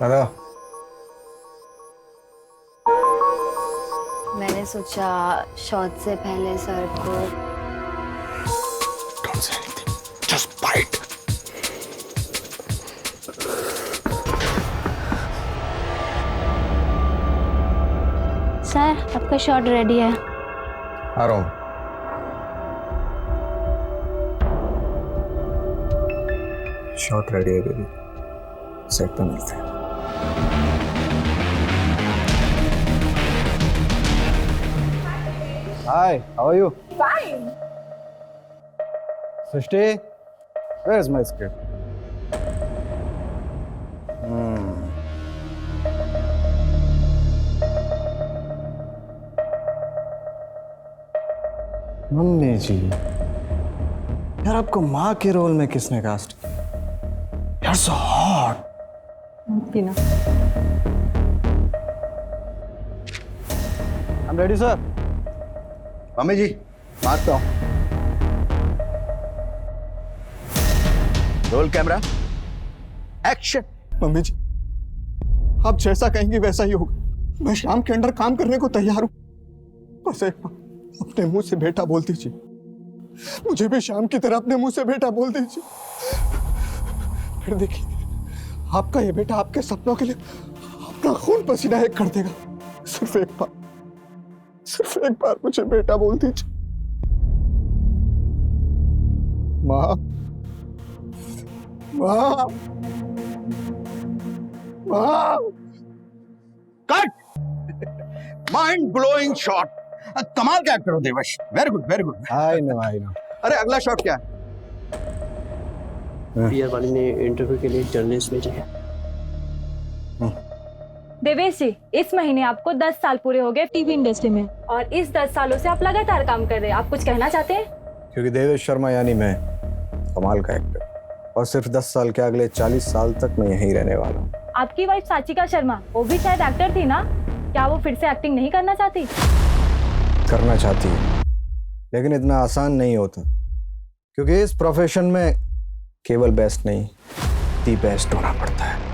Hello. मैंने सोचा shot से पहले सर को Don't say anything. Just bite. Sir आपका शॉट रेडी है। आ रहा हूँ। शॉट रेडी है बेबी। सेट पे मिलते हैं। Hi, how are you? Fine. Srishti, where is my script? Mummy जी, यार आपको माँ के रोल में किसने कास्ट किया? यार सो हॉट। पीना। I'm ready, sir. मम्मी जी, मारता हूँ। Roll camera, action. मम्मी जी, आप जैसा कहेंगी वैसा ही होगा। मैं शाम के अंडर काम करने को तैयार हूं। बस एक बार अपने मुंह से बेटा बोल दीजिए। मुझे भी शाम की तरह अपने मुंह से बेटा बोल दीजिए। फिर देखिए, आपका ये बेटा आपके सपनों के लिए अपना खून पसीना एक कर देगा। सिर्फ एक बार मुझे बेटा बोल दीजिए। माँ, माँ, माँ। कट। Mind blowing shot. कमाल का एक्टर हो Devash. Very good, very good. I know. अरे अगला शॉट क्या है? पीआर वाली ने इंटरव्यू के लिए जर्नलिस्ट भेजे हैं। देवेश जी, इस महीने आपको 10 साल पूरे हो गए टीवी इंडस्ट्री में और इस 10 सालों से आप लगातार काम कर रहे हैं। आप कुछ कहना चाहते हैं? क्योंकि देवेश शर्मा यानी मैं कमाल का एक्टर, और सिर्फ 10 साल के अगले 40 साल तक मैं यहीं रहने वाला हूँ। आपकी वाइफ साचिका शर्मा, वो भी शायद एक्टर थी ना? क्या वो फिर से एक्टिंग नहीं करना चाहती? करना चाहती है, लेकिन इतना आसान नहीं होता, क्योंकि इस प्रोफेशन में केवल बेस्ट नहीं, दी बेस्ट होना पड़ता है।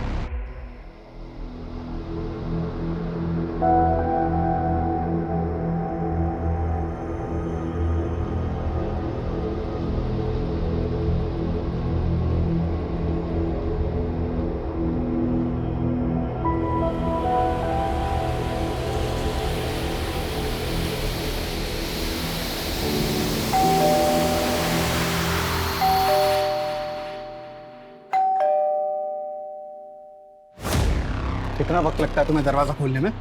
कितना वक्त लगता है तुम्हें दरवाजा खोलने में?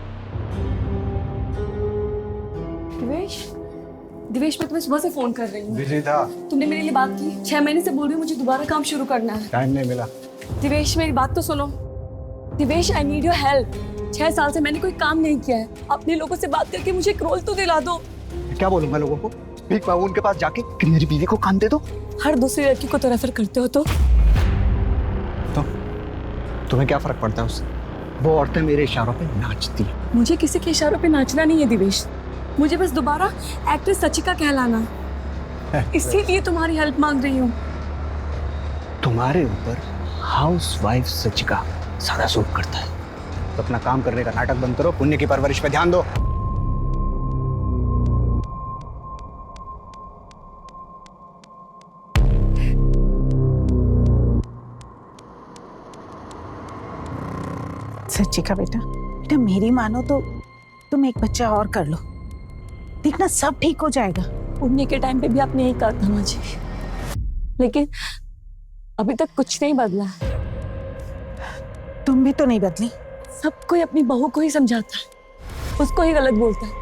दिवेश मैं तुम्हें सुबह से फोन कर रही हूँ। बिजी था। तुमने मेरे लिए बात की। 6 महीने से बोल रही हूँ मुझे दोबारा काम शुरू करना है। टाइम नहीं मिला। दिवेश मेरी बात तो सुनो। Divesh I need your help. 6 साल से मैंने कोई काम नहीं किया है। अपने लोगों से बात करके मुझे एक रोल तो दिला दो। क्या बोलूंगा लोगों को? भीख मांगू उनके पास जाके कि मेरी बीवी को काम दे दो? हर दूसरी लड़की को तो रेफर करते हो तो तुम्हें क्या फर्क पड़ता है उससे? वो औरतें मेरे इशारों पे नाचती हैं। मुझे किसी के इशारों पे नाचना नहीं है दिवेश। मुझे बस दोबारा एक्ट्रेस सचिका कहलाना है। इसीलिए तुम्हारी हेल्प मांग रही हूँ। तुम्हारे ऊपर हाउसवाइफ सचिका सादा सूट करता है, तो अपना काम करने का नाटक बंद करो, पुण्य की परवरिश पे ध्यान दो। सचिका बेटा, मेरी मानो तो तुम एक बच्चा और कर लो, देखना सब ठीक हो जाएगा। पुण्य के टाइम पे भी आपने यही कहा था मुझे, लेकिन अभी तक कुछ नहीं बदला। तुम भी तो नहीं बदली। सब कोई अपनी बहू को ही समझाता है, उसको ही गलत बोलता है।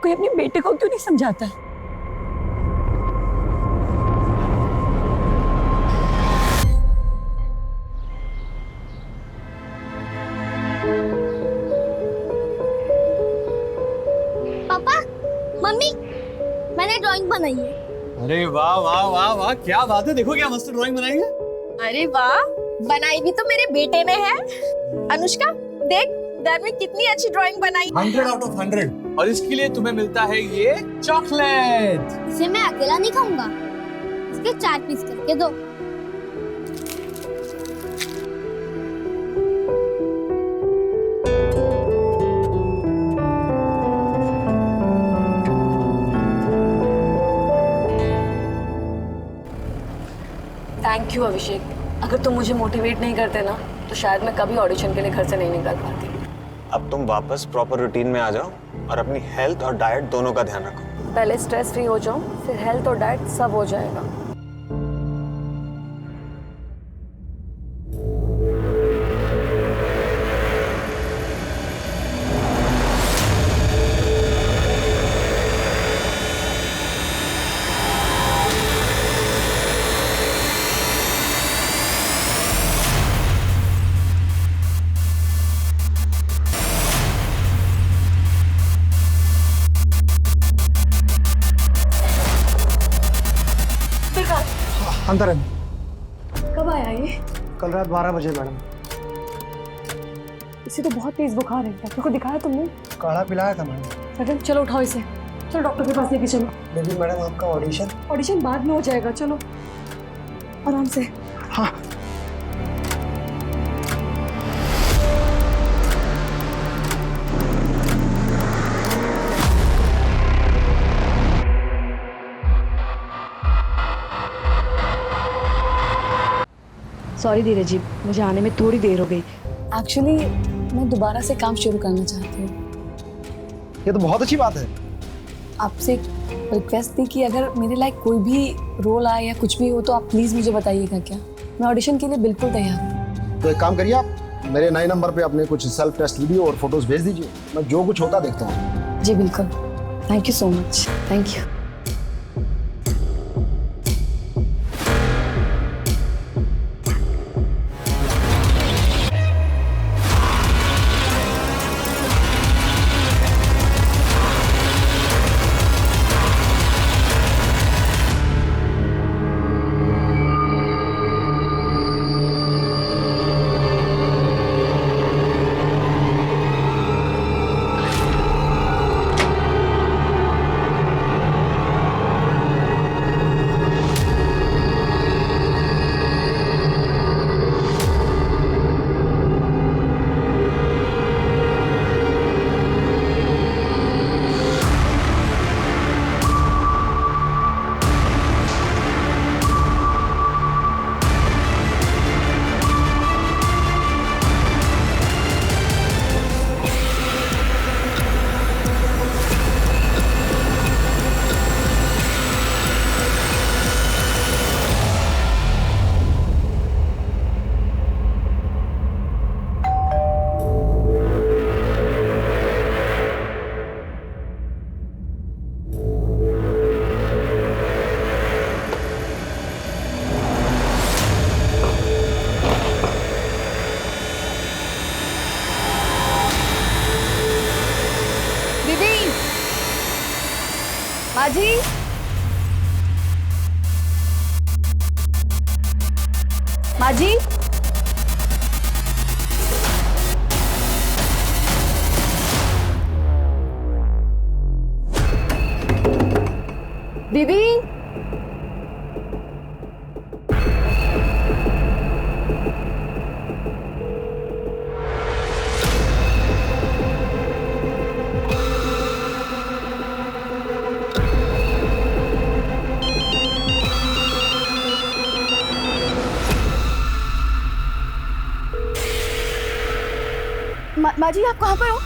कोई अपने बेटे को क्यों नहीं समझाता है? पापा, मम्मी, मैंने ड्राइंग बनाई है। अरे वाह वाह वाह वाह, क्या बात है। देखो क्या मस्त ड्राइंग बनाई है। अरे वाह, बनाई भी तो मेरे बेटे ने है। अनुष्का देख, घर में कितनी अच्छी ड्राइंग बनाई। 100 out of 100। और इसके लिए तुम्हें मिलता है ये चॉकलेट। इसे मैं अकेला नहीं खाऊंगा, इसके 4 पीस करके दो। थैंक यू अभिषेक। अगर तुम मुझे मोटिवेट नहीं करते ना तो शायद मैं कभी ऑडिशन के लिए घर से नहीं निकल पाती। अब तुम वापस प्रॉपर रूटीन में आ जाओ और अपनी हेल्थ और डाइट दोनों का ध्यान रखो। पहले स्ट्रेस फ्री हो जाओ, फिर हेल्थ और डाइट सब हो जाएगा। अंदर है। कब आया ये? कल रात 12 बजे मैडम। इसे तो बहुत तेज बुखार है, डॉक्टर को दिखाया तुमने? काढ़ा पिलाया था मैडम। मैडम चलो उठाओ इसे, चलो डॉक्टर के पास लेके चलो। लेकिन मैडम आपका ऑडिशन बाद में हो जाएगा, चलो आराम से। हाँ। सॉरी धीरज जी, मुझे आने में थोड़ी देर हो गई। एक्चुअली मैं दोबारा से काम शुरू करना चाहती हूँ। ये तो बहुत अच्छी बात है। आपसे एक रिक्वेस्ट थी कि अगर मेरे लायक कोई भी रोल आए या कुछ भी हो तो आप प्लीज़ मुझे बताइएगा क्या। मैं ऑडिशन के लिए बिल्कुल तैयार हूँ। तो एक काम करिए, आप मेरे नए नंबर पे अपने कुछ सेल्फ टेस्ट वीडियो और फोटोज भेज दीजिए, मैं जो कुछ होता देखता हूँ। जी बिल्कुल, thank you so much. Thank you. माजी, माजी, दीदी, माँ जी आप कहाँ पर हो?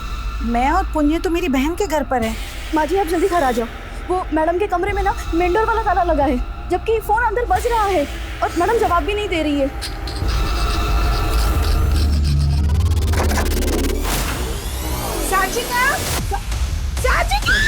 मैं और पुण्य तो मेरी बहन के घर पर है। माँ जी आप जल्दी घर आ जाओ। वो मैडम के कमरे में ना मेन डोर वाला ताला लगा है, जबकि फोन अंदर बज रहा है और मैडम जवाब भी नहीं दे रही है। साजिका, साजिका,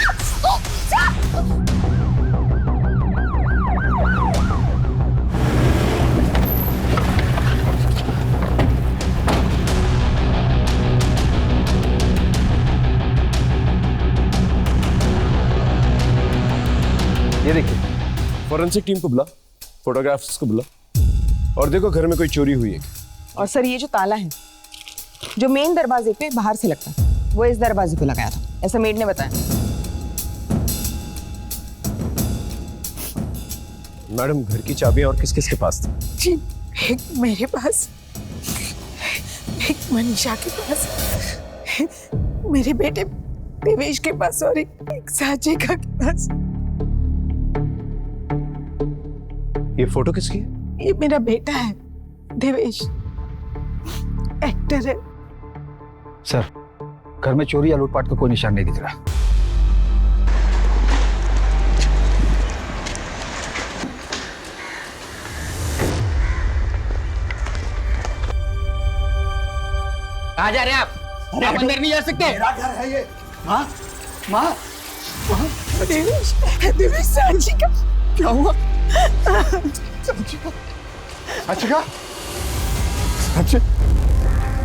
ये देखिए, फॉरेंसिक टीम को बुला, फोटोग्राफ्स को बुला और देखो घर में कोई चोरी हुई है। और सर ये जो ताला है जो मेन दरवाजे पे बाहर से लगता है वो इस दरवाजे पे लगाया था, ऐसा मेड ने बताया। मैडम घर की चाबियां और किस किस के पास थी? जी, एक मेरे पास, एक मनीषा के पास, मेरे बेटे देवेश के पास और एक साजिका के पास। ये फोटो किसकी है? ये मेरा बेटा है देवेश, एक्टर है। सर, घर में चोरी या लूटपाट का कोई निशान नहीं दिख रहा। कहाँ जा रहे हैं आप? आप अंदर नहीं जा सकते। मेरा घर है ये। माँ, माँ, देवेश, देवेश साचिका। क्या हुआ? साचिका, साचिका, साची,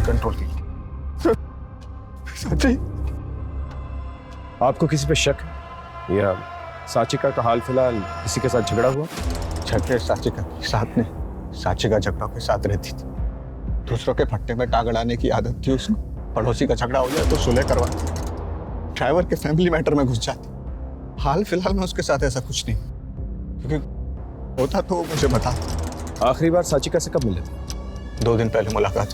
कंट्रोल कीजिए। साची, आपको किसी पे शक है या साचिका का हाल फिलहाल किसी के साथ झगड़ा हुआ? झगड़े साचिका के साथ नहीं, साचिका झगड़ों के साथ रहती थी। दूसरों के फट्टे में टांग अड़ाने की आदत थी उसको। पड़ोसी का झगड़ा हो जाए तो सुलह करवाती, ड्राइवर के फैमिली मैटर में घुस जाती। हाल फिलहाल में उसके साथ ऐसा कुछ नहीं, क्योंकि होता तो मुझे बता। आखिरी बार साचिका से कब मिले थे? 2 दिन पहले मुलाकात।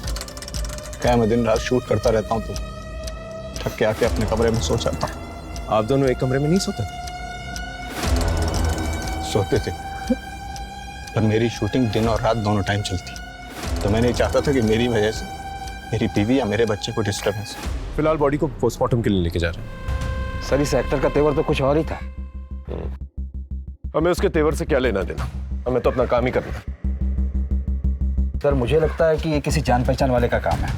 क्या मैं दिन रात शूट करता रहता हूँ तो थक के आके अपने कमरे में सो जाता हूँ। आप दोनों एक कमरे में नहीं सोते थे? सोते थे, पर मेरी शूटिंग दिन और रात दोनों टाइम चलती, तो मैं नहीं चाहता था कि मेरी वजह से मेरी बीवी या मेरे बच्चे को डिस्टर्बेंस। फिलहाल बॉडी को पोस्टमार्टम के लिए लेके जा रहे हैं। सर, इस एक्टर का तेवर तो कुछ और ही था। हमें उसके तेवर से क्या लेना देना, हमें तो अपना काम ही करना है। सर, मुझे लगता है कि ये किसी जान पहचान वाले का काम है।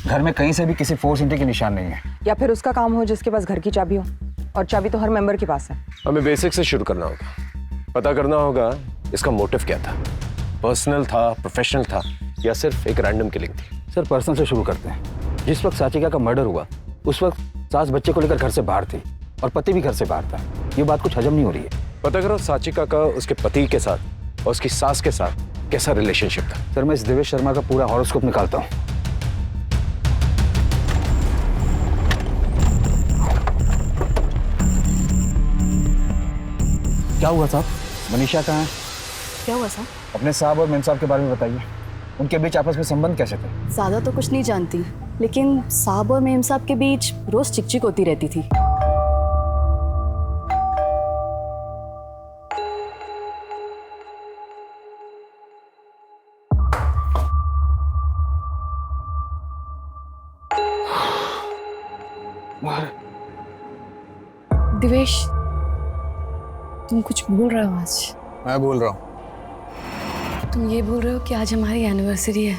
घर में कहीं से भी किसी फोर्स एंट्री के निशान नहीं है। या फिर उसका काम हो जिसके पास घर की चाबी हो, और चाबी तो हर मेंबर के पास है। हमें बेसिक से शुरू करना होगा, पता करना होगा इसका मोटिव क्या था। पर्सनल था, प्रोफेशनल था, या सिर्फ एक रैंडम किलिंग थी? सर, पर्सनल से शुरू करते हैं। जिस वक्त साचिका का मर्डर हुआ उस वक्त सास बच्चे को लेकर घर से बाहर थी और पति भी घर से बाहर था। ये बात कुछ हजम नहीं हो रही है। पता करो साचिका का उसके पति के साथ और उसकी सास के साथ कैसा रिलेशनशिप था। सर, मैं इस देवेश शर्मा का पूरा हॉरोस्कोप निकालता हूँ। क्या हुआ साहब? मनीषा कहाँ है? क्या हुआ साहब? अपने साहब और मेम साहब के बारे में बताइए। उनके बीच आपस में संबंध कैसे थे? ज़्यादा तो कुछ नहीं जानती, लेकिन साहब और मेम साहब के बीच रोज चिकचिक होती रहती थी। दिवेश, तुम कुछ भूल रहे हो आज। मैं बोल रहा हूँ। तुम ये बोल रहे हो कि आज हमारी एनिवर्सरी है।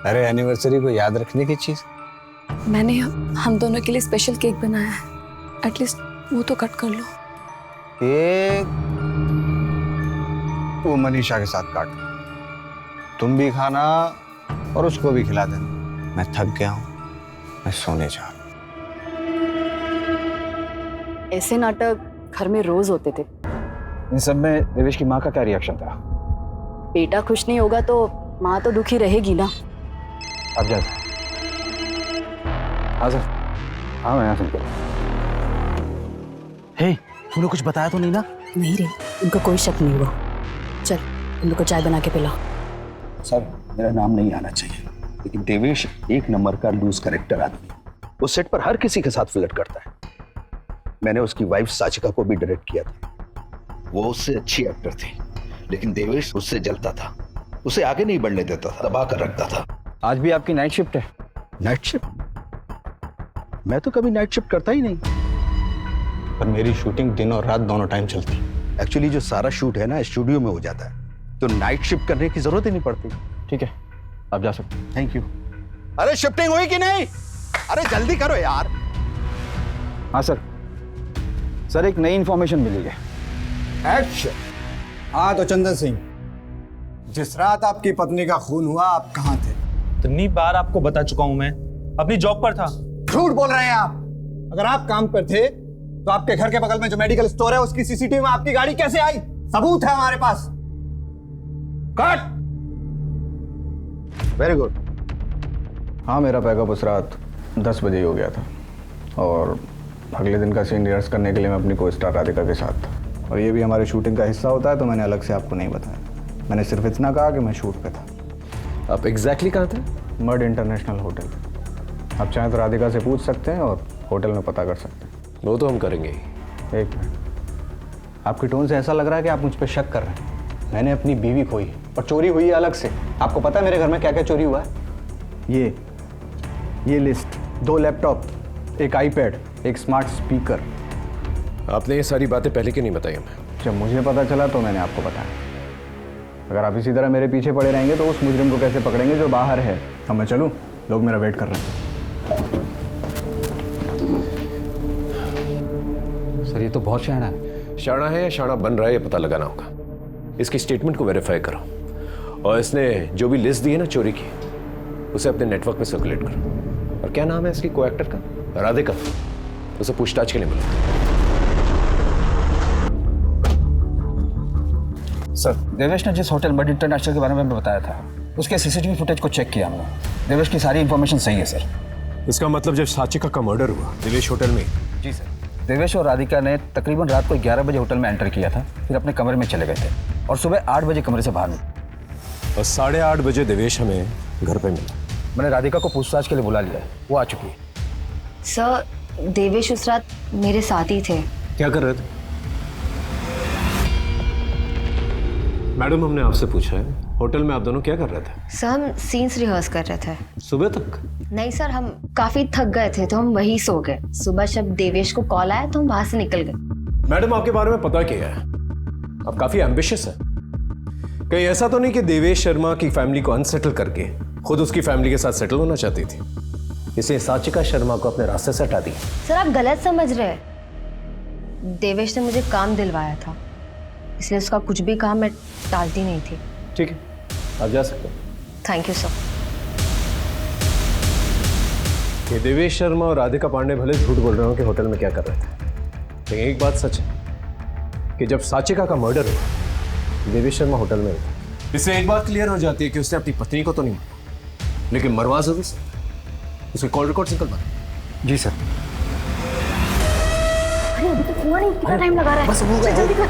अरे एनिवर्सरी को याद रखने की चीज। मैंने हम दोनों के लिए स्पेशल केक बनाया है, एटलीस्ट वो तो कट कर लो। केक वो मनीषा के साथ काटो, तुम भी खाना और उसको भी खिला देना। मैं थक गया हूँ, मैं सोने जा रहा हूँ। ऐसे नाटक घर में रोज होते थे। इन सब में देवेश की माँ का क्या रिएक्शन था? बेटा खुश नहीं होगा तो माँ तो दुखी रहेगी ना। आप जा। हाँ सर, हाँ मैं यहाँ सुनता हूँ। हे, तूने कुछ बताया तो नहीं ना? नहीं रे, उनको कोई शक नहीं हुआ। चल, उन लोग को चाय बना के पिला। सर, मेरा नाम नहीं आना चाहिए, लेकिन देवेश एक नंबर का लूज कैरेक्टर आदमी है। वो सेट पर हर किसी के साथ फ्लर्ट करता है। मैंने उसकी वाइफ साचिका को भी डायरेक्ट किया था। वो उससे अच्छी एक्टर थी, लेकिन देवेश उससे जलता था, उसे आगे नहीं बढ़ने देता था, दबा कर रखता था। आज भी आपकी नाइट शिफ्ट है? Night shift? मैं तो कभी नाइट शिफ्ट करता ही नहीं। पर मेरी शूटिंग दिन और रात दोनों टाइम चलती। एक्चुअली जो सारा शूट है ना स्टूडियो में हो जाता है, तो नाइट शिफ्ट करने की जरूरत ही नहीं पड़ती। ठीक है, आप जा सकते हैं। Thank you. अरे शिफ्टिंग हुई कि नहीं? अरे जल्दी करो यार। हाँ सर, सर एक नई इंफॉर्मेशन मिली है। एक्शन। हाँ तो चंदन सिंह, जिस रात आपकी पत्नी का खून हुआ आप कहाँ थे? इतनी बार आपको बता चुका हूं, मैं अपनी जॉब पर था। झूठ बोल रहे हैं आप। अगर आप काम पर थे तो आपके घर के बगल में जो मेडिकल स्टोर है उसकी सीसीटीवी में आपकी गाड़ी कैसे आई? सबूत है हमारे पास। कट। Very good. हाँ, मेरा पैकअप उस रात 10 बजे ही हो गया था और अगले दिन का सीन रिहर्स करने के लिए मैं अपनी को स्टार राधिका के साथ था। और ये भी हमारी शूटिंग का हिस्सा होता है, तो मैंने अलग से आपको नहीं बताया। मैंने सिर्फ इतना कहा कि मैं शूट पे था। आप एग्जैक्टली कहाँ थे? मर्ड इंटरनेशनल होटल। आप चाहें तो राधिका से पूछ सकते हैं और होटल में पता कर सकते हैं। वो तो हम करेंगे ही। एक मिनट, आपकी टोन से ऐसा लग रहा है कि आप मुझ पर शक कर रहे हैं। मैंने अपनी बीवी खोई और चोरी हुई है अलग से। आपको पता है मेरे घर में क्या क्या चोरी हुआ है? ये लिस्ट, 2 लैपटॉप, एक आईपैड, एक स्मार्ट स्पीकर। आपने ये सारी बातें पहले क्यों नहीं बताई हमें? जब मुझे पता चला तो मैंने आपको बताया। अगर आप इसी तरह मेरे पीछे पड़े रहेंगे तो उस मुजरिम को कैसे पकड़ेंगे जो बाहर है? अब मैं चलूं? लोग मेरा वेट कर रहे हैं। सर ये तो बहुत शाना है। शाना है या शाना बन रहा है ये पता लगाना होगा। इसकी स्टेटमेंट को वेरीफाई करो और इसने जो भी लिस्ट दी है ना चोरी की, उसे अपने नेटवर्क में सर्कुलेट करो। और क्या नाम है इसकी को एक्टर का? राधिका। उसे पूछताछ के लिए मिलो। सर, देवेश ने जिस होटल बड इंटरनेशनल के बारे में बताया था उसके सीसीटीवी फुटेज को चेक किया हमने। देवेश की सारी इंफॉर्मेशन सही है सर। इसका मतलब जब साचिका का मर्डर हुआ देवेश होटल में? जी सर। देवेश और राधिका ने तकरीबन रात को 11 बजे होटल में एंटर किया था, फिर अपने कमरे में चले गए थे और सुबह 8 बजे कमरे से बाहर निकले और 8:30 बजे देवेश हमें घर पे मिला। मैंने राधिका को पूछताछ के लिए बुला लिया है, वो आ चुकी है। सर देवेश उस रात मेरे साथ ही थे। क्या कर रहे थे? मैडम हमने आपसे पूछा है होटल में आप दोनों क्या कर रहे थे? सर हम सीन्स रिहर्स कर रहे थे। सुबह तक? नहीं सर, हम काफी थक गए थे तो हम वहीं सो गए। सुबह जब देवेश को कॉल आया तो हम वहां से निकल गए। मैडम आपके बारे में पता क्या है? आप काफी एम्बिशियस है। कहीं ऐसा तो नहीं कि देवेश शर्मा की फैमिली को अनसेटल करके खुद उसकी फैमिली के साथ सेटल होना चाहती थी, इसलिए साचिका शर्मा को अपने रास्ते से हटा दी? सर आप गलत समझ रहे हैं। देवेश ने मुझे काम दिलवाया था, इसलिए उसका कुछ भी काम मैं टालती नहीं थी। ठीक है, आप जा सकते हैं। Thank you sir. ये देवेश शर्मा और राधिका पांडे भले झूठ बोल रहे हो कि होटल में क्या कर रहे थे, लेकिन एक बात सच है कि जब साचिका का मर्डर हुआ देवेश शर्मा होटल में था। इससे एक बात क्लियर हो जाती है कि उसने अपनी पत्नी को तो नहीं मारा, लेकिन मरवा जरूर सकता। उसके कॉल रिकॉर्ड निकल पाए। जी सर। अरे अभी तक हुआ नहीं, कितना टाइम लगा रहा है? बस हो गया। जल्दी कर।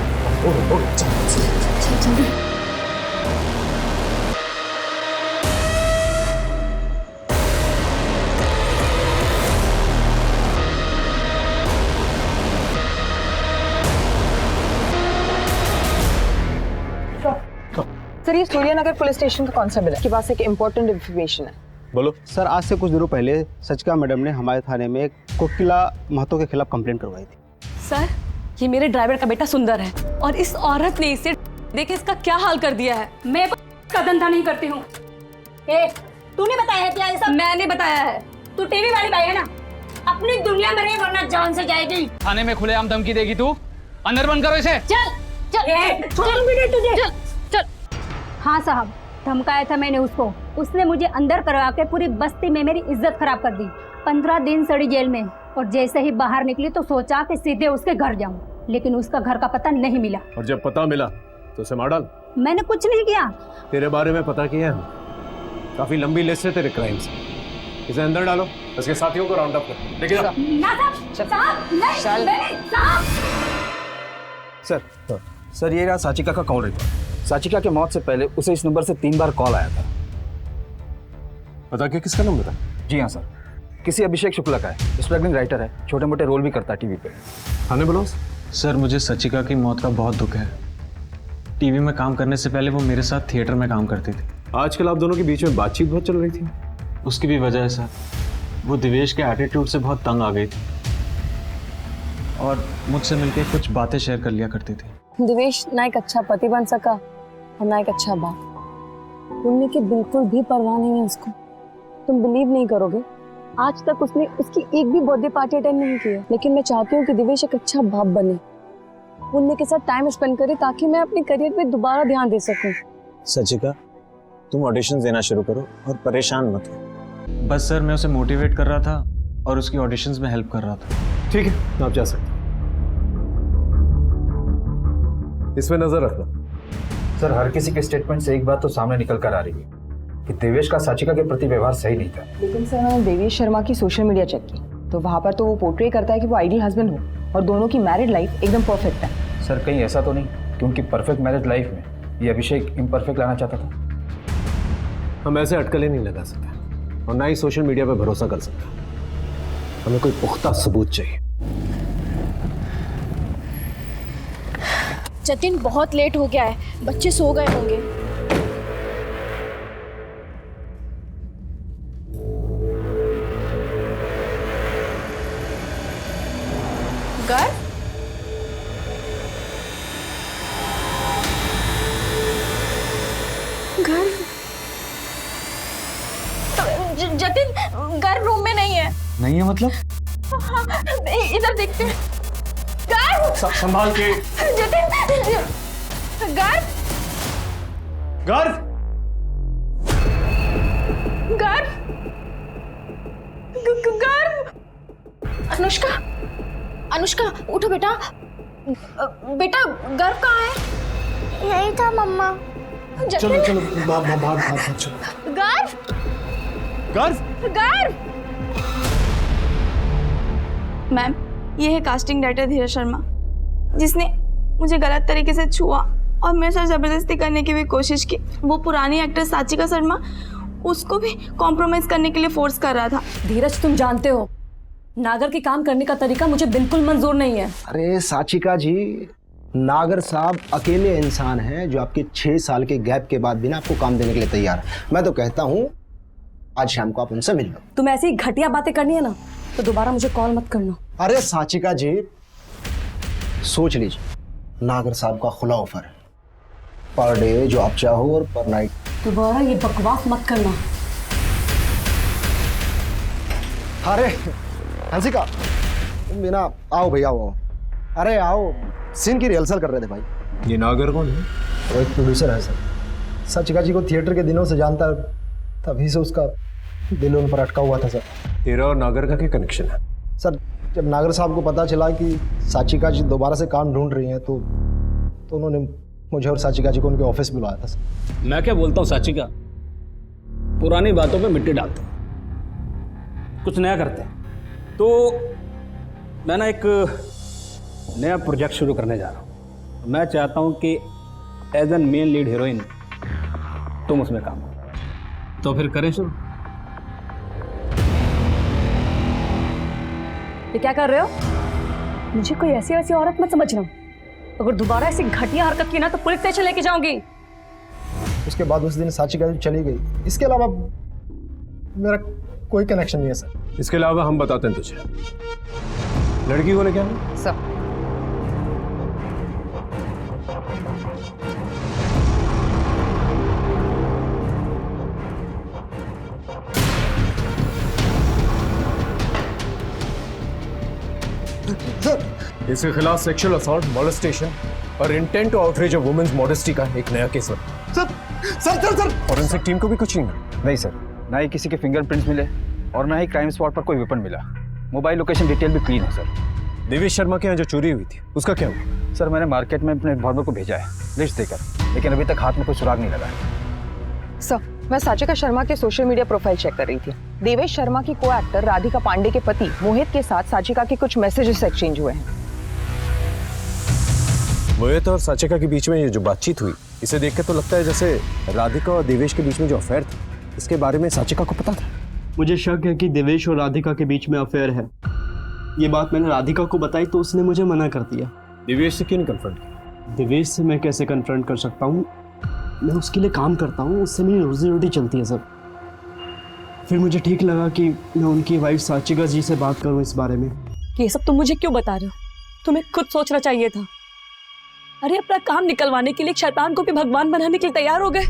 जल्दी। सर ये सूर्यनगर पुलिस स्टेशन का कांस्टेबल है, के पास एक इम्पोर्टेंट इन्फॉर्मेशन है। बोलो। सर आज से कुछ दिनों पहले सचिका मैडम ने हमारे थाने में कोकिला महतो के खिलाफ कंप्लेंट करवाई थी। सर ये मेरे ड्राइवर का बेटा सुंदर है और इस औरत ने इसे देखे इसका क्या हाल कर दिया है। मैं का धंधा नहीं करती हूँ। तूने बताया है क्या ये सब? मैंने बताया है। तू टीवी वाली भाई है ना, अपनी दुनिया में रहे वरना जान से जाएगी। थाने में खुलेआम धमकी देगी तू? अंदर बंद करो इसे। चल चल तुझे। चल। हाँ साहब, धमकाया था मैंने उसको। उसने मुझे अंदर करवा के पूरी बस्ती में मेरी इज्जत खराब कर दी। 15 दिन सड़ी जेल में, और जैसे ही बाहर निकली तो सोचा कि सीधे उसके घर जाऊं, लेकिन उसका घर का पता नहीं मिला। और जब पता मिला तो उसे मार डाल? मैंने कुछ नहीं किया। तेरे बारे में पता किया है, काफी लंबी लिस्ट है तेरे क्राइम्स। इसे अंदर डालो, उसके साथियों को राउंड अप कर। लेकिन ना साहब, नहीं साहब। सर ये रहा साचिका का कॉल रिकॉर्ड। साचिका की मौत से पहले उसे इस नंबर से 3 बार कॉल आया था। पता क्या किसका नंबर था? जी हाँ सर, किसी अभिषेक शुक्ला का है। स्ट्रगलिंग राइटर है, छोटे मोटे रोल भी करता है टीवी पे। थाने बुलाओ। सर मुझे सचिका की मौत का बहुत दुख है। टीवी में काम करने से पहले वो मेरे साथ थिएटर में काम करती थी। आजकल आप दोनों के बीच में बातचीत बहुत चल रही थी। उसकी भी वजह है सर, वो दिवेश के एटीट्यूड से बहुत तंग आ गई थी और मुझसे मिलके कुछ बातें शेयर कर लिया करती थी। दिवेश ना एक अच्छा पति बन सका और ना एक अच्छा बाप। पुण्य की बिल्कुल भी परवाह नहीं है उसको। तुम बिलीव नहीं करोगे, आज तक उसने उसकी एक भी बर्थडे पार्टी अटेंड नहीं की है। लेकिन मैं चाहती हूँ कि दिवेश एक अच्छा बाप बने, पुण्य के साथ टाइम स्पेंड करे, ताकि मैं अपने करियर पे दोबारा ध्यान दे सकूं। सचिका तुम ऑडिशंस देना शुरू करो और परेशान मत हो। बस सर मैं उसे मोटिवेट कर रहा था और उसकी ऑडिशंस में हेल्प कर रहा था। ठीक है, आप जा सकते हैं। इसमें नजर रखना। सर हर किसी के स्टेटमेंट से एक बात तो सामने निकल कर आ रही है कि देवेश का साचिका के प्रति व्यवहार सही नहीं था। लेकिन सर मैंने देवेश शर्मा की सोशल मीडिया चेक की तो वहाँ पर तो वो पोर्ट्रे करता है कि वो आइडियल हस्बैंड हो और दोनों की मैरिड लाइफ एकदम परफेक्ट है। सर कहीं ऐसा तो नहीं कि उनकी परफेक्ट मैरिज लाइफ में ये अभिषेक इम्परफेक्ट लाना चाहता था? हम ऐसे अटकलें नहीं लगा सकते और ना ही सोशल मीडिया पर भरोसा कर सकते। हमें कोई पुख्ता सबूत चाहिए। जतिन बहुत लेट हो गया है, बच्चे सो गए होंगे। गर्व, जतिन गर्व रूम में नहीं है। नहीं है मतलब? हाँ, इधर देखते हैं। गर्व, संभाल के। जतिन, गर्व, गर्व, गर्व, गर्व। अनुष्का, अनुष्का उठो बेटा। बेटा गर्व कहाँ है? यही था मम्मा। चलो चलो भाग चलो। गर्व, गर्व, गर्व। मैम, ये है कास्टिंग डायरेक्टर धीरज शर्मा, जिसने मुझे गलत तरीके से छुआ और मेरे साथ जबरदस्ती करने की भी कोशिश की। वो पुरानी एक्ट्रेस साचिका शर्मा, उसको भी कॉम्प्रोमाइज करने के लिए फोर्स कर रहा था। धीरज, तुम जानते हो नागर के काम करने का तरीका मुझे बिल्कुल मंजूर नहीं है। अरे साचिका जी, नागर साहब अकेले इंसान हैं जो आपके 6 साल के गैप के बाद भी ना आपको काम देने के लिए तैयार है। मैं तो कहता हूँ आज शाम को आप उनसे मिल लो। तुम ऐसी घटिया बातें करनी है ना तो दोबारा मुझे कॉल मत करना। अरे साचिका जी, सोच लीजिए, नागर साहब का खुला ऑफर है, पर डे जो आप चाहो और पर नाइट। दोबारा ये बकवास मत करना। अरे हंसिका, तुम बिना आओ भैया, आओ। अरे आओ, सीन की रिहर्सल कर रहे थे भाई। ये नागर कौन है? वो एक प्रोड्यूसर है सर, साचिका जी को थिएटर के दिनों से जानता है, तभी से उसका दिल उन पर अटका हुआ था सर। तेरा और नागर का क्या कनेक्शन है? सर, जब नागर साहब को पता चला कि साचिका जी दोबारा से काम ढूंढ रही हैं तो उन्होंने मुझे और साचिका जी को उनके ऑफिस बुलाया था सर। मैं क्या बोलता हूँ साचिका, पुरानी बातों पे मिट्टी डालते हैं, कुछ नया करते हैं। तो मैं ना एक नया प्रोजेक्ट शुरू करने जा रहा हूँ। मैं चाहता हूँ कि as an main lead heroine तुम उसमें काम करो। तो फिर करें शुरू? ये क्या कर रहे हो? मुझे कोई ऐसी वैसी औरत मत समझना। अगर दोबारा ऐसी घटिया हरकत की ना तो पुलिस स्टेशन लेके जाऊंगी। उसके बाद उस दिन साचिका जी चली गई, इसके अलावा मेरा कोई कनेक्शन नहीं है सर। इसके अलावा हम बताते हैं तुझे, लड़की को क्या है? सब इसके खिलाफ सेक्सुअल असॉल्ट, मोलेस्टेशन और intent to outrage of women's modesty का एक नया केस बना। सर फॉरेंसिक टीम को भी कुछ नहीं मिला? नहीं सर, ना ही किसी के फिंगरप्रिंट्स मिले और ना ही क्राइम स्पॉट पर कोई वेपन मिला। मोबाइल लोकेशन डिटेल भी क्लीन है सर। देवेश शर्मा के यहाँ जो चोरी हुई थी उसका क्या हुआ? सर, मैंने मार्केट में अपने इन्फॉर्मर को भेजा है लिस्ट देकर, लेकिन अभी तक हाथ में कोई सुराग नहीं लगा है। सर, मैं साचिका शर्मा के सोशल मीडिया प्रोफाइल चेक कर रही थी। देवेश शर्मा की को एक्टर राधिका पांडे के पति मोहित के साथ साचिका के कुछ मैसेजेस एक्सचेंज हुए हैं। मोहित और साचिका के बीच में ये जो बातचीत हुई, इसे देख के तो लगता है जैसे राधिका और देवेश के बीच में जो अफेयर था, इसके बारे में साचिका को पता था। मुझे शक है कि देवेश और राधिका के बीच में अफेयर है। ये बात मैंने राधिका को बताई तो उसने मुझे मना कर दिया। देवेश से क्यों नहीं कन्फ्रंट किया? देवेश से मैं कैसे कन्फ्रंट कर सकता हूँ? मैं उसके लिए काम करता हूँ, उससे मेरी रोजी रोटी चलती है सर। फिर मुझे ठीक लगा कि मैं उनकी वाइफ साचिका जी से बात करूँ इस बारे में। ये सब तुम मुझे क्यों बता रहे हो? तुम्हें खुद सोचना चाहिए था। अरे अपना काम निकलवाने के लिए शैतान को भी भगवान बनाने के लिए तैयार हो गए।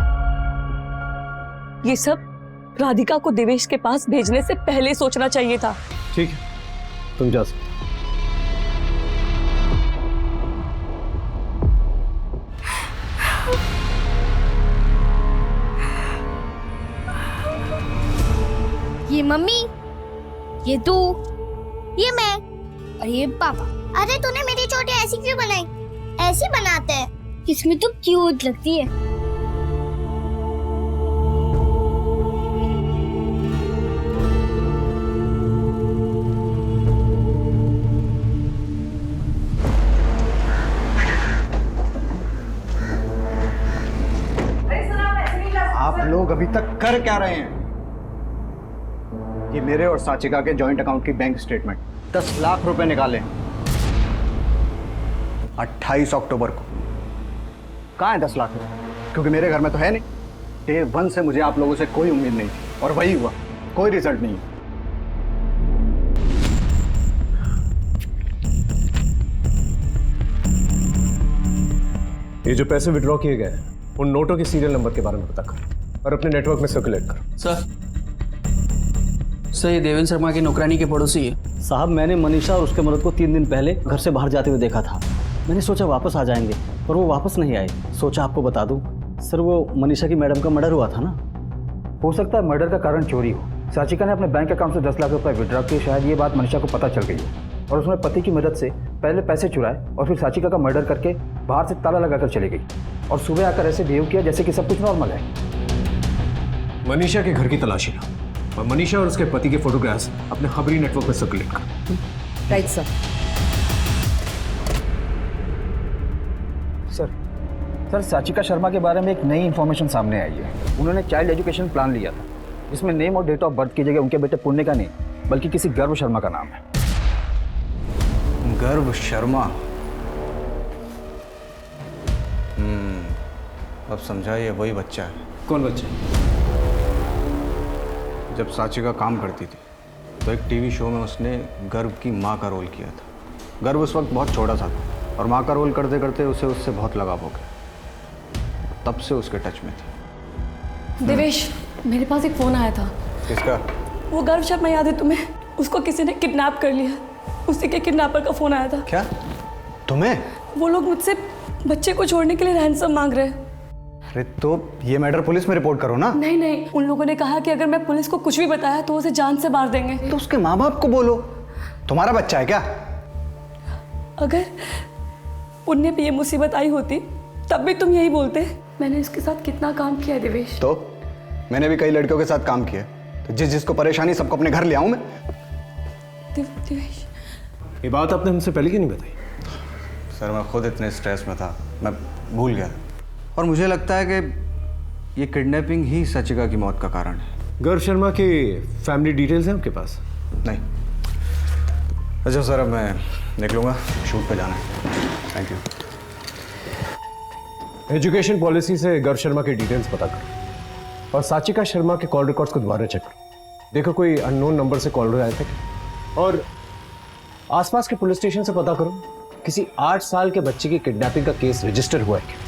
ये सब राधिका को देवेश के पास भेजने से पहले सोचना चाहिए था। ठीक है, तुम जा सकते। ये मम्मी, ये तू, ये मैं और ये पापा। अरे तूने मेरी चोटी ऐसी क्यों बनाई? ऐसी बनाते हैं, इसमें तो क्यूट लगती है। आप लोग अभी तक कर क्या रहे हैं? ये मेरे और साचिका के जॉइंट अकाउंट की बैंक स्टेटमेंट 10 लाख रुपए निकाले 28 अक्टूबर को। कहाँ है 10 लाख रुपए? क्योंकि मेरे घर में तो है नहीं। डे 1 से मुझे आप लोगों से कोई उम्मीद नहीं थी और वही हुआ, कोई रिजल्ट नहीं। ये जो पैसे विड्रॉ किए गए हैं उन नोटों के सीरियल नंबर के बारे में पता कर और अपने नेटवर्क में सर्कुलेट कर। सर ये देवेंद्र शर्मा की नौकरानी के पड़ोसी है। साहब मैंने मनीषा और उसके मर्द को 3 दिन पहले घर से बाहर जाते हुए देखा था। मैंने सोचा वापस आ जाएंगे पर वो वापस नहीं आए। सोचा आपको बता दूं सर, वो मनीषा की मैडम का मर्डर हुआ था ना। हो सकता है मर्डर का कारण चोरी हो। साचिका ने अपने बैंक अकाउंट से 10 लाख रुपए विड्रॉ किए। शायद ये बात मनीषा को पता चल गई है और उसने पति की मदद से पहले पैसे चुराए और फिर साचिका का मर्डर करके बाहर से ताला लगाकर चली गई और सुबह आकर ऐसे बिहेव किया जैसे कि सब कुछ नॉर्मल है। मनीषा के घर की तलाशी लो और मनीषा और उसके पति के फोटोग्राफ्स अपने खबरी नेटवर्क में सर्कुलेट कर। Right sir. सर साचिका शर्मा के बारे में एक नई इन्फॉर्मेशन सामने आई है। उन्होंने चाइल्ड एजुकेशन प्लान लिया था जिसमें नेम और डेट ऑफ बर्थ की जगह उनके बेटे पुण्य का नहीं बल्कि किसी गर्व शर्मा का नाम है। गर्व शर्मा? अब समझा, ये वही बच्चा है। कौन बच्चा? जब साचिका काम करती थी तो एक टीवी शो में उसने गर्व की माँ का रोल किया था। गर्व उस वक्त बहुत छोटा सा था और माँ का रोल करते करते उसे उससे बहुत लगाव हो गया। तब से उसके टच में थी। देवेश, मेरे पास एक फोन आया था। किसका? वो गर्व शर्मा याद है तुम्हें? उसको किसी ने किडनैप कर लिया। उसी के किडनैपर का फोन आया था। क्या? तुम्हें? वो लोग मुझसे बच्चे को छोड़ने के लिए रैंसम मांग रहे हैं। अरे तो ये मैटर पुलिस में रिपोर्ट करो ना। नहीं नहीं, उन लोगों ने कहा कि अगर मैं पुलिस को कुछ भी बताया तो उसे जान से मार देंगे। तो उसके माँ बाप को बोलो। तुम्हारा बच्चा है क्या? अगर पुण्य पे ये मुसीबत आई होती तब भी तुम यही बोलते। मैंने इसके साथ कितना काम किया है देवेश। तो मैंने भी कई लड़कियों के साथ काम किया, तो जिसको परेशानी सबको अपने घर ले आऊं मैं। देवेश, ये बात आपने हमसे पहले क्यों नहीं बताई? सर मैं खुद इतने स्ट्रेस में था, मैं भूल गया। और मुझे लगता है कि ये किडनैपिंग ही साचिका की मौत का कारण है। गर्व शर्मा की फैमिली डिटेल्स हैं आपके पास? नहीं। अच्छा सर, अब मैं निकलूंगा, शूट पे जाना है। Thank you. एजुकेशन पॉलिसी से गर्व शर्मा की डिटेल्स पता करो और साचिका शर्मा के कॉल रिकॉर्ड्स को दोबारा चेक करो। देखो कोई अननोन नंबर से कॉल आए थे और आसपास के पुलिस स्टेशन से पता करो किसी 8 साल के बच्चे की किडनैपिंग का केस रजिस्टर हुआ है क्या।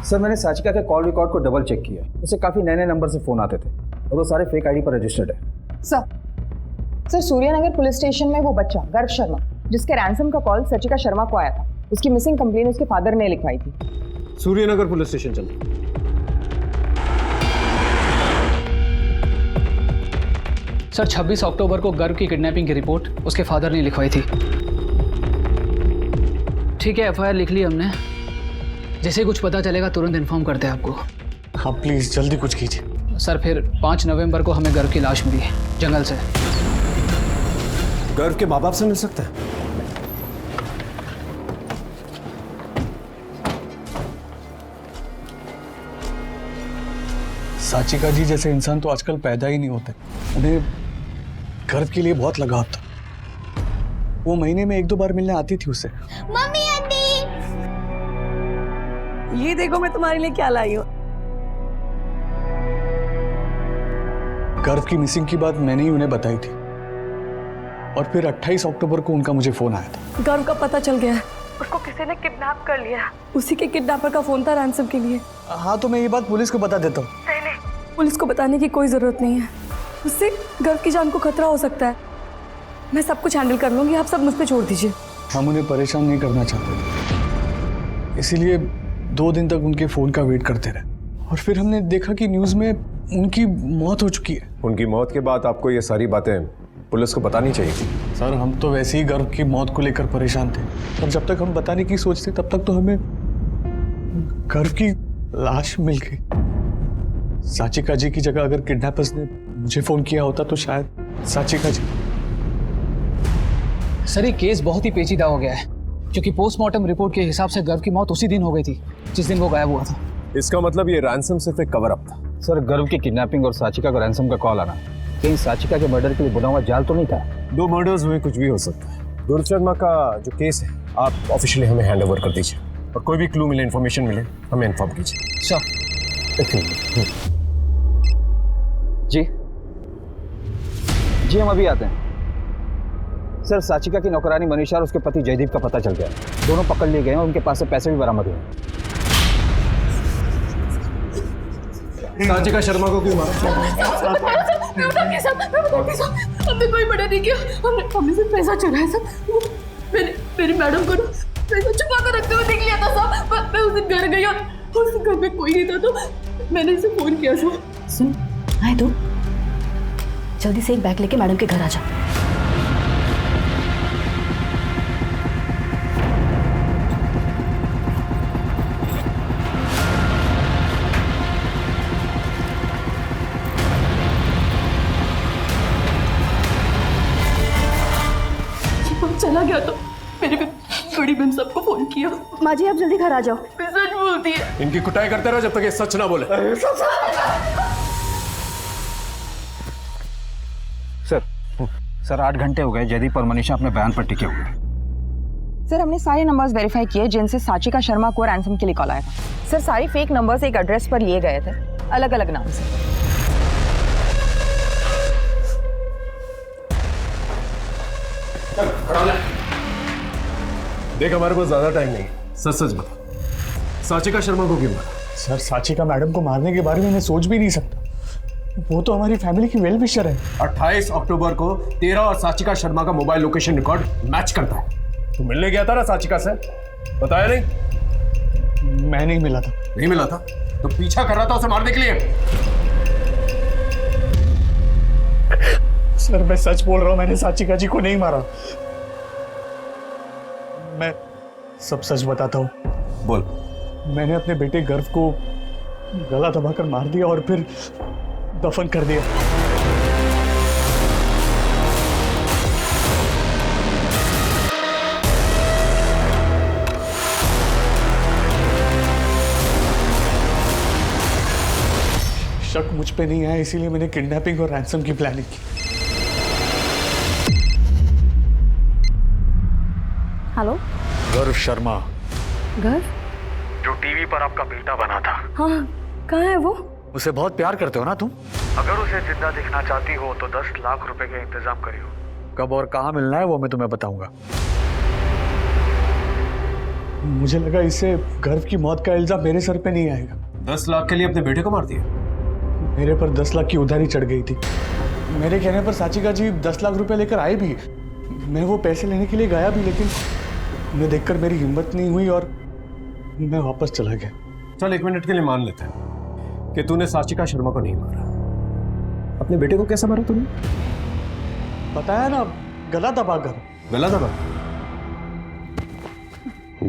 सर मैंने साचिका के कॉल रिकॉर्ड को डबल चेक किया। उसे काफी नए नए नंबर से फोन आते थे और वो सारे फेक आईडी पर रजिस्टर्ड है। सर सूर्यनगर पुलिस स्टेशन में वो बच्चा गर्व शर्मा जिसके रैंसम का कॉल साचिका शर्मा को आया था, उसकी मिसिंग कंप्लेन उसके फादर ने लिखवाई थी। सूर्यनगर पुलिस स्टेशन चल। सर 26 अक्टूबर को गर्व की किडनैपिंग की रिपोर्ट उसके फादर ने लिखवाई थी। ठीक है, एफआईआर लिख ली हमने। जैसे कुछ पता चलेगा तुरंत इन्फॉर्म करते हैं आपको। हाँ प्लीज जल्दी कुछ कीजिए। सर फिर 5 नवंबर को हमें गर्व की लाश मिली जंगल से। गर्व के माँ बाप से मिल सकता है? साचिका जी जैसे इंसान तो आजकल पैदा ही नहीं होते। उन्हें गर्व के लिए बहुत लगाव था। वो महीने में 1-2 बार मिलने आती थी उससे। मम्मी आंटी, ये देखो मैं तुम्हारे लिए क्या लाई हूँ। गर्व की मिसिंग की बात मैंने ही उन्हें बताई थी और फिर 28 अक्टूबर को उनका मुझे फोन आया था। गर्व का पता चल गया है, उसको किसी ने किडनैप कर लिया। उसी के किडनैपर का फोन था रैंसम के लिए। हाँ तो मैं ये बात पुलिस को बता देता हूँ। नहीं, पुलिस को बताने की कोई जरूरत नहीं है। उससे गर्व की जान को खतरा हो सकता है। मैं सब कुछ हैंडल कर लूंगी, आप सब मुझ पे छोड़ दीजिए। हम उन्हें परेशान नहीं करना चाहते, इसीलिए 2 दिन तक उनके फोन का वेट करते रहे और फिर हमने देखा कि न्यूज़ में उनकी मौत हो चुकी है। उनकी मौत के बाद आपको ये सारी बातें पुलिस को बतानी चाहिए थी। सर हम तो वैसे ही गर्व की मौत को लेकर परेशान थे और जब तक हम बताने की सोचते तब तक तो हमें गर्व की लाश मिल गई। साचिका जी की जगह अगर किडनैपर्स ने मुझे फोन किया होता तो शायद साचिका जी। सर ये केस बहुत ही पेचीदा हो गया है क्योंकि पोस्टमार्टम रिपोर्ट के हिसाब से गर्व की मौत उसी दिन हो गई थी जिस दिन वो गायब हुआ था। इसका मतलब ये रैंसम सिर्फ एक कवर अप था। सर गर्व की किडनैपिंग और साचिका को रैंसम का कॉल आना कहीं साचिका के मर्डर के लिए बुना हुआ जाल तो नहीं था? 2 मर्डर्स हुए, कुछ भी हो सकता है। गुरु शर्मा का जो केस है आप ऑफिशियली हमें हैंड ओवर कर दीजिए, और कोई भी क्लू मिले, इन्फॉर्मेशन मिले, हमें इन्फॉर्म कीजिए। जी जी, हम अभी आते हैं। सर, साचिका की नौकरानी मनीषा और उसके पति जयदीप का पता चल गया। दोनों पकड़ लिए गए हैं और उनके पास से पैसे भी बरामद हुए। साचिका शर्मा को क्यों मारा? हमने कोई मर्डर नहीं किया, हमने सिर्फ पैसा चुराया सब। मेरी मैडम को ना पैसा छुपा कर रखते हुए देख लिया था साहब। मैं उस दिन घर गई और उस घर में कोई नहीं था, तो मैंने इसे फोन किया साहब। सुन, आए तो जल्दी से एक बैग लेके मैडम के घर आ जा। चला गया तो मेरे बड़ी बहन सबको फोन किया। माँ जी, आप जल्दी घर आ जाओ। मैं सच बोलती है। इनकी कुटाई करते रहो जब तक ये सच ना बोले। सर 8 घंटे हो गए, जयदीप और मनीषा अपने बयान पर टिके हुए। सर, हमने सारे नंबर्स वेरीफाई किए जिनसे साचिका शर्मा को रैंसम के लिए कॉल आया था। सर, सारे फेक नंबर्स एक एड्रेस पर लिए गए थे, अलग अलग नाम से। देख, हमारे पास ज्यादा टाइम नहीं, सच सच बता, साचिका शर्मा को क्यों मारा? सर, साचिका मैडम को मारने के बारे में मैं सोच भी नहीं सकता। वो तो हमारी फैमिली की वेल विशर है। 28 अक्टूबर को तेरा और साचिका शर्मा का मोबाइल लोकेशन रिकॉर्ड मैच करता है। तू मिलने गया था ना साचिका से? बताया नहीं? मैं नहीं मिला था। नहीं मिला था तो पीछा कर रहा था उसे मारने के लिए? सर, मैं सच बोल रहा हूं, मैंने साचिका जी को नहीं मारा। मैं सब सच बताता हूं। बोल। मैंने अपने बेटे गर्व को गला दबाकर मार दिया और फिर दफन कर दिया। शक मुझ पे नहीं आया, इसीलिए मैंने किडनैपिंग और रैंसम की प्लानिंग की। हेलो, गर्व शर्मा। गर्व? जो टीवी पर आपका बेटा बना था। हाँ, कहाँ है वो? उसे बहुत प्यार करते हो ना तुम? अगर उसे जिंदा देखना चाहती हो तो 10 लाख रुपए का इंतजाम करियो। कब और कहाँ मिलना है वो मैं तुम्हें बताऊंगा। मुझे लगा इससे गर्व की मौत का इल्जाम मेरे सर पे नहीं आएगा। 10 लाख के लिए अपने बेटे को मार दिया? मेरे पर 10 लाख की उधारी चढ़ गई थी। मेरे कहने पर साचिका जी 10 लाख रुपए लेकर आए भी। मैं वो पैसे लेने के लिए गया भी, लेकिन उन्हें देखकर मेरी हिम्मत नहीं हुई और मैं वापस चला गया। चल 1 मिनट के लिए मान लेते हैं कि तूने साचिका शर्मा को नहीं मारा। अपने बेटे को कैसे मारा तूने? बताया ना, गला दबाकर। गला दबा?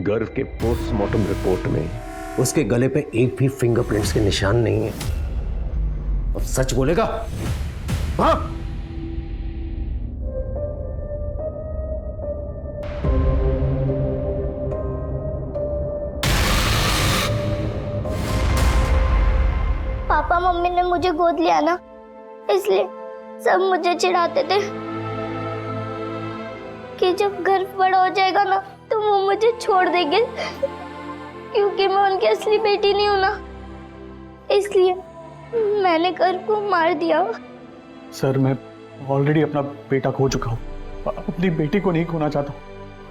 गर्व के पोस्टमार्टम रिपोर्ट में उसके गले पे एक भी फिंगरप्रिंट्स के निशान नहीं है। अब सच बोलेगा? हाँ? पापा मम्मी ने मुझे गोद लिया ना, इसलिए सब मुझे चिढ़ाते थे कि जब घर बड़ा हो जाएगा ना तो वो मुझे छोड़ देंगे, क्योंकि मैं उनकी असली बेटी नहीं हूं ना, इसलिए मैंने घर को मार दिया। सर, मैं ऑलरेडी अपना बेटा खो चुका हूँ, अपनी बेटी को नहीं खोना चाहता,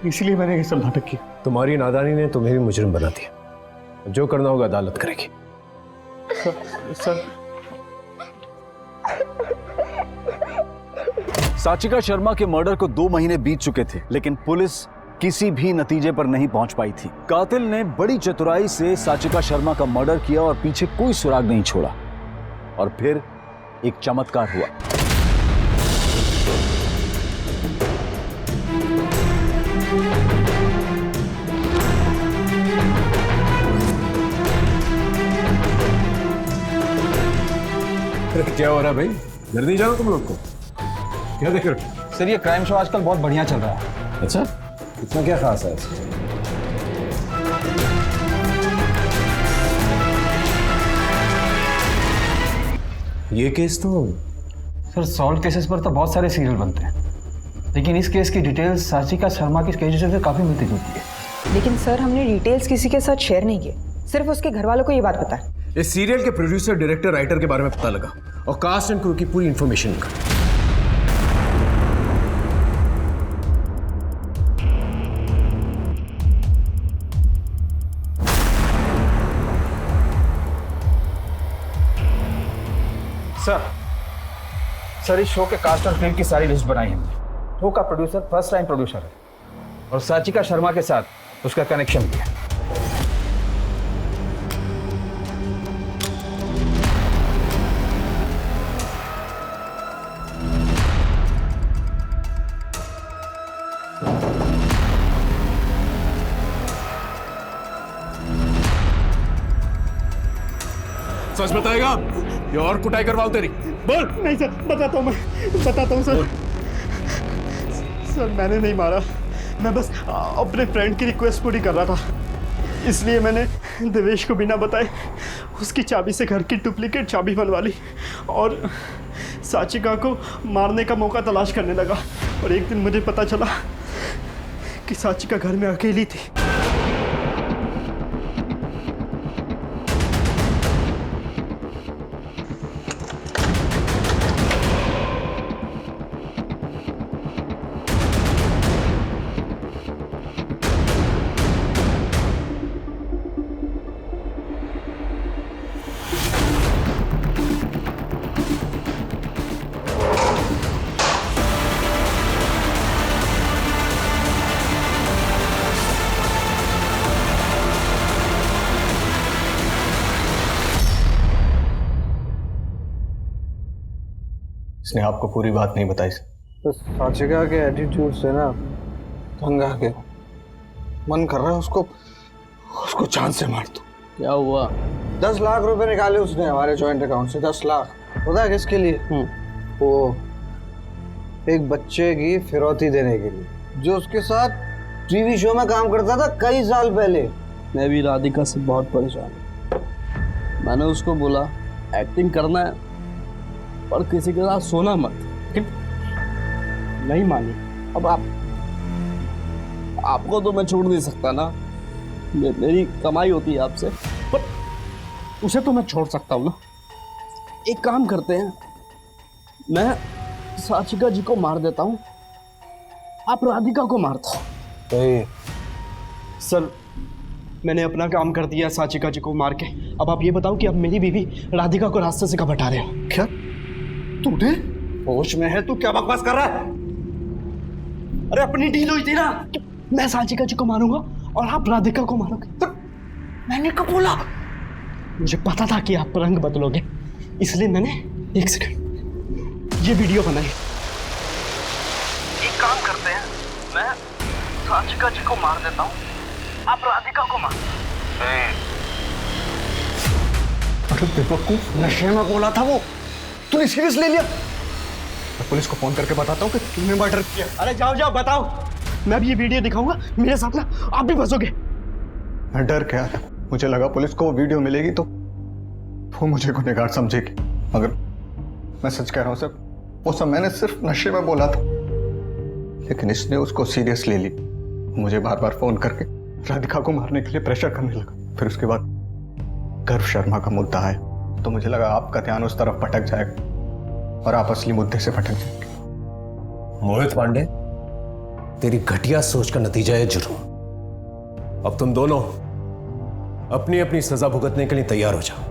इसलिए मैंने ये सब नाटक किया। तुम्हारी नादानी ने तुम्हें भी मुजरिम बना दिया। जो करना होगा अदालत करेगी। सर, साचिका शर्मा के मर्डर को 2 महीने बीत चुके थे, लेकिन पुलिस किसी भी नतीजे पर नहीं पहुंच पाई थी। कातिल ने बड़ी चतुराई से साचिका शर्मा का मर्डर किया और पीछे कोई सुराग नहीं छोड़ा। और फिर एक चमत्कार हुआ। क्या हो रहा है भाई? घर नहीं जाओ तुम लोग को? क्या देख रहे हो? सर, ये क्राइम शो आजकल बहुत बढ़िया चल रहा है। अच्छा, इतना क्या खास है? ये केस तो सर सॉल्व केसेस पर तो बहुत सारे सीरियल बनते हैं, लेकिन इस केस की डिटेल्स साचिका शर्मा की केस से काफ़ी मिलती जुलती है। लेकिन सर हमने डिटेल्स किसी के साथ शेयर नहीं किए, सिर्फ उसके घर वालों को ये बात पता है। इस सीरियल के प्रोड्यूसर, डायरेक्टर, राइटर के बारे में पता लगा और कास्ट एंड क्रू की पूरी इंफॉर्मेशन निकाली। सर इस शो के कास्ट और फिल्म की सारी लिस्ट बनाई हमने। शो का प्रोड्यूसर फर्स्ट टाइम प्रोड्यूसर है और साचिका शर्मा के साथ उसका कनेक्शन भी है। सच बताएगा या और कुटाई करवाऊं तेरी? बोल। नहीं सर, बताता हूँ सर। सर मैंने नहीं मारा, मैं बस अपने फ्रेंड की रिक्वेस्ट पूरी कर रहा था, इसलिए मैंने देवेश को बिना बताए उसकी चाबी से घर की डुप्लीकेट चाबी बनवा ली और साचिका को मारने का मौका तलाश करने लगा। और एक दिन मुझे पता चला कि साचिका घर में अकेली थी। इसने आपको पूरी बात नहीं बताई सर। तो साचिका के एटीट्यूड से ना तंग आ गया, मन कर रहा है उसको जान से मार दूं। क्या हुआ? 10 लाख रुपए निकाले उसने हमारे जॉइंट अकाउंट से। 10 लाख पता है किसके लिए? वो एक बच्चे की फिरौती देने के लिए, जो उसके साथ टीवी शो में काम करता था कई साल पहले। मैं भी राधिका से बहुत परेशान हूँ। मैंने उसको बोला एक्टिंग करना है पर किसी के साथ सोना मत, नहीं मानी। अब आपको तो मैं छोड़ नहीं सकता ना, मेरी कमाई होती है आपसे, पर उसे तो मैं छोड़ सकता हूँ ना। एक काम करते हैं, मैं साचिका जी को मार देता हूँ, आप राधिका को मारता हो। सर मैंने अपना काम कर दिया साचिका जी को मार के। अब आप ये बताओ कि अब मेरी बीवी राधिका को रास्ते से कब हटा रहे हो? क्या तूने होश में है? तू क्या बकवास कर रहा है? अरे अपनी डील हुई थी ना, मैं साचिका जी को मारूंगा और आप राधिका को मारोगे। तो मैंने कब बोला? मुझे पता था कि आप रंग बदलोगे, इसलिए मैंने 1 सेकंड ये वीडियो बनाई। एक काम करते हैं, मैं साचिका जी को मार देता हूँ, आप राधिका को मार। अरे बेवकूफ, नशे में बोला था वो, तूने सीरियस ले लिया? मैं पुलिस को फोन करके बताता हूँ कि तूने मर्डर किया। अरे जाओ बताओ, मैं अब ये वीडियो दिखाऊंगा, मेरे साथ ना आप भी फंसोगे। मैं डर गया था, मुझे लगा पुलिस को वो वीडियो मिलेगी तो वो मुझे गुनहगार समझेगी, मगर मैं सच कह रहा हूँ सर, वो सब मैंने सिर्फ नशे में बोला था, लेकिन इसने उसको सीरियस ले ली। मुझे बार बार फोन करके राधिका को मारने के लिए प्रेशर करने लगा। फिर उसके बाद गर्व शर्मा का मुद्दा है तो मुझे लगा आपका ध्यान उस तरफ भटक जाएगा और आप असली मुद्दे से भटक जाएंगे। मोहित पांडे, तेरी घटिया सोच का नतीजा है जुर्म। अब तुम दोनों अपनी अपनी सजा भुगतने के लिए तैयार हो जाओ।